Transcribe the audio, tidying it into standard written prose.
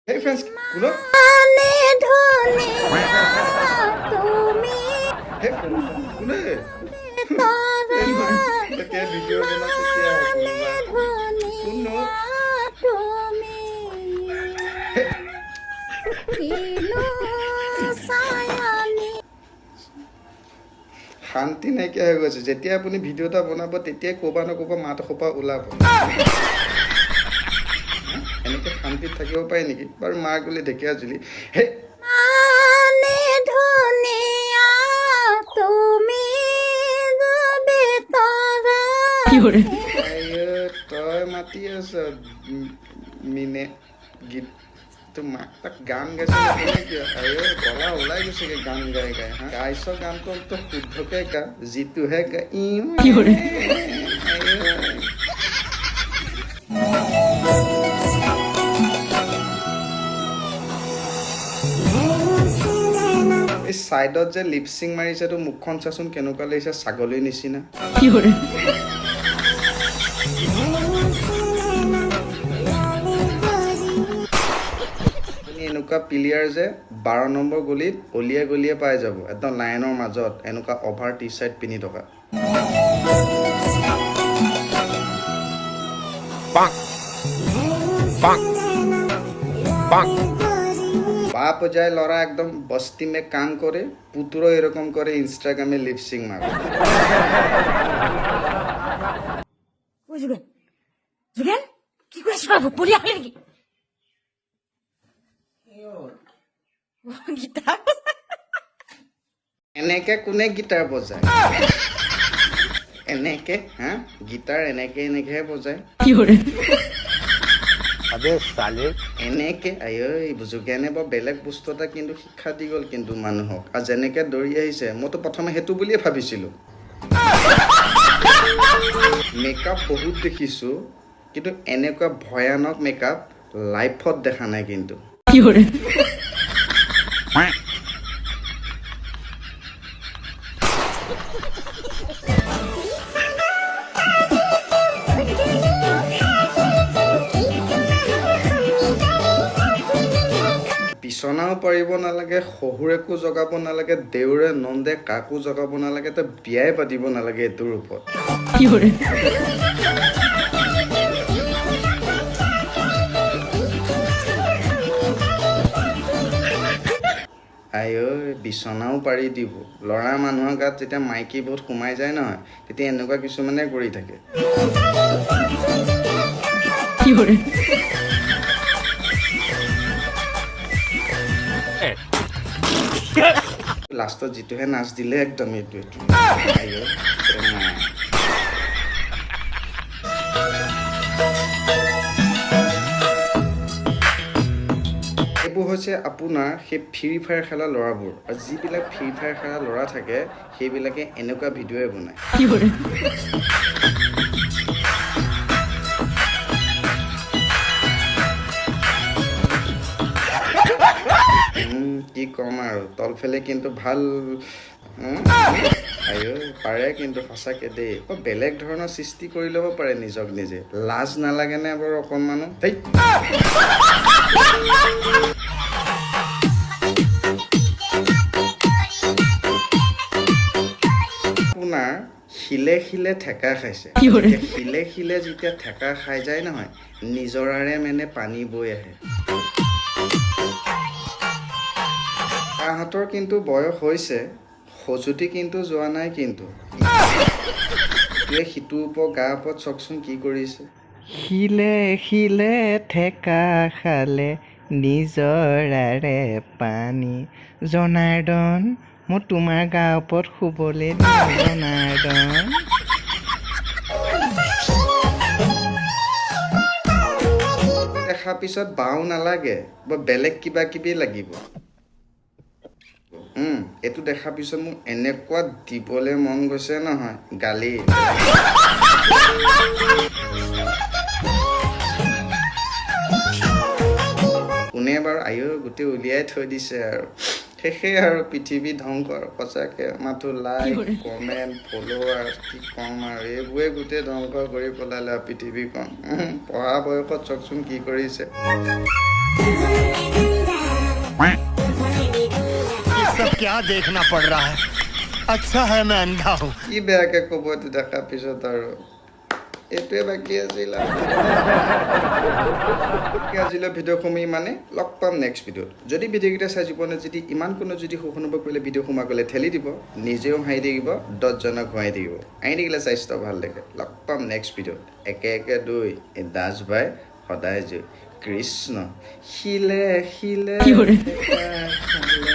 Hey friends, শুনো। Hey friends, শুনে। তেতিয়া ভিডিঅ' বনাও তেতিয়া কোনোবা। শুনো। শান্তি নাইকিয়া হৈ গৈছে যেতিয়া আপুনি ভিডিঅ' এটা বনাব তেতিয়াই ক'বা নক'বা মাত সোপা ওলাব এনেকৈ শান্তিত থাকিব পাৰে নেকি বাৰু মাৰ গ'লে ঢেকীয়াজুলি হে তই মাতি আছ মিনে গীত মাক তাক গান গাইছে গলা ওলাই গৈছেগে গান গাই গাই হা গাইছ গানটো তো শুদ্ধকে গা যিটোহে গা এই চাইডত যে লিপচিং মাৰিছে তো মুখখন চাচোন কেনেকুৱা লাগিছে ছাগলীৰ নিচিনা এনেকুৱা প্লেয়াৰ যে 12 নম্বৰ গলিত অলিয়ে গলিয়ে পাই যাব একদম লাইনৰ মাজত এনেকুৱা অভাৰ টি চাৰ্ট পিন্ধি থকা বাপ যায় লড়া একদম বস্তি মে কাম করে পুত্র এরকম করে ইনস্টাগ্রামে লিপসিং মারে কি কইছ বাবু পড়ি আলে নাকি এনেকে কোনে গিটাৰ বজায় এনেকে হা গিটাৰ এনেকে এনেকে বজায় আবে সালে এনেকে আয়ো বুজুজ্ঞানে বৰ বেলেগ বস্তু এটা কিন্তু শিক্ষা দি গ'ল কিন্তু মানুহক আৰু যেনেকে দৌৰি আহিছে মইতো প্ৰথমে সেইটো বুলিয়ে ভাবিছিলোঁ মেকআপ বহুত দেখিছোঁ কিন্তু এনেকুৱা ভয়ানক মেকআপ লাইফত দেখা নাই কিন্তু বিচনাও পাৰিব নালাগে শহুৰেকো জগাব নালাগে দেউৰে নন্দে কাকো জগাব নালাগে তো বিয়াই পাতিব নালাগে এইটোৰ ওপৰত আয়ো বিচনাও পাৰি দিব ল'ৰা মানুহৰ গাত যেতিয়া মাইকী বহুত সোমাই যায় নহয় তেতিয়া এনেকুৱা কিছুমানে কৰি থাকে লাষ্টত যিটোহে নাচ দিলে একদম এইটো এইবোৰ হৈছে আপোনাৰ সেই ফ্ৰী ফায়াৰ খেলা ল'ৰাবোৰ আৰু যিবিলাক ফ্ৰী ফায়াৰ খেলা ল'ৰা থাকে সেইবিলাকে এনেকুৱা ভিডিঅ'ই বনায় কি ক'ম আৰু তলফালে কিন্তু ভাল আয়ো পাৰে কিন্তু সঁচাকে দেই বেলেগ ধৰণৰ সৃষ্টি কৰি ল'ব পাৰে নিজক নিজে লাজ নালাগেনে বাৰু অকণমানো আপোনাৰ শিলে শিলে ঠেকা খাইছে শিলে শিলে যেতিয়া ঠেকা খাই যায় নহয় নিজৰাৰে মানে পানী বৈ আহে তাহাঁতৰ কিন্তু বয়স হৈছে সজুতি কিন্তু যোৱা নাই কিন্তু সিটোৰ ওপৰত গাৰ ওপৰত চাওকচোন কি কৰিছে শিলে শিলে ঠেকা খালে নিজৰাৰে পানী জনাৰ্দন মই তোমাৰ গাৰ ওপৰত শুবলৈ জনাৰ্দন দেখাৰ পিছত বাও নালাগে বা বেলেগ কিবা কিবি লাগিব এইটো দেখাৰ পিছত মোৰ এনেকুৱা দিবলৈ মন গৈছে নহয় গালি কোনে বাৰু আয়ো গোটেই উলিয়াই থৈ দিছে আৰু শেষে আৰু পৃথিৱী ধ্বংস সঁচাকৈ মাথো লাইক কমেণ্ট ফলোৱাৰ কি ক'ম আৰু এইবোৰে গোটেই ধ্বংস কৰি পেলালে আৰু পৃথিৱীখন পঢ়া বয়সত চাওকচোন কি কৰিছে ये सब क्या देखना पड़ रहा है अच्छा है मैं अंधा हूँ কি বেয়াকে ক'ব এইটো দেখাৰ পিছত আৰু এইটোৱে বাকী আছিল আজিলৈ ভিডিঅ' সোমাই মানে লগ পাম নেক্সট ভিডিঅ'ত যদি ভিডিঅ'কেইটা চাই জীৱনত যদি ইমান কোনো যদি সুখনুভৱ কৰিলে ভিডিঅ' সোমাই গ'লে ঠেলি দিব নিজেও হাঁহি থাকিব 10জনক হহাই থাকিব হাঁহি থাকিলে স্বাস্থ্য ভাল লাগে লগ পাম নেক্সট ভিডিঅ'ত একে একে দুই এই দাস ভাই সদায় জয় কৃষ্ণ শিলে শিলে ঠেকা খালে